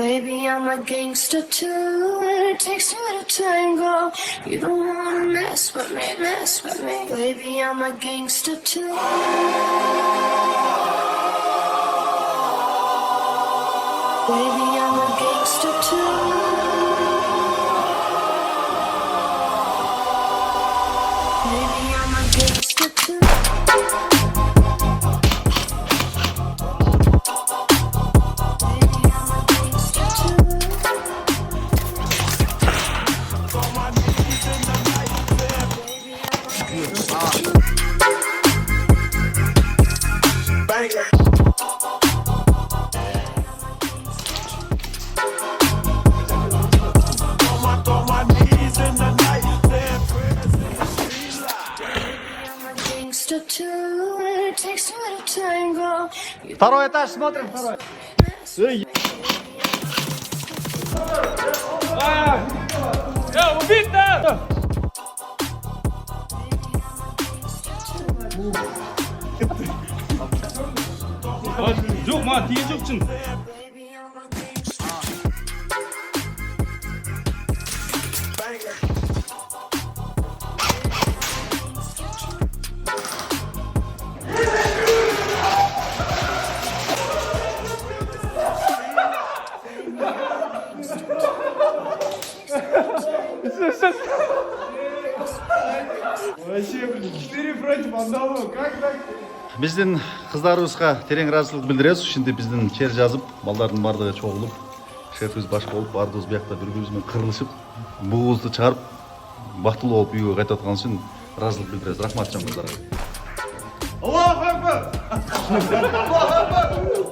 Baby, I'm a gangster too. It takes two to tango. You don't wanna mess with me, mess with me. Baby, I'm a gangster too. Baby, I'm a gangster too. Baby, I'm a gangster too. Второй этаж, смотрим второй. Убито! Жоқ, маған тиген жоқ шын. Вообще, блин, 4 против 1, как так? Биздин кыздарыбызга терең ыраазычылык билдиребиз. Ушинтип биздин чер жазып, балдардын бардыгы чогулуп, шефибиз баш болуп, бардыбыз биякта бири-бирибиз менен кырылышып, бугубузду чыгарып, бактылуу болуп үйгө кайтып аткан үчүн ыраазычылык билдиребиз. Рахмат жан кыздарга. Аллаху акбар! Аллаху акбар!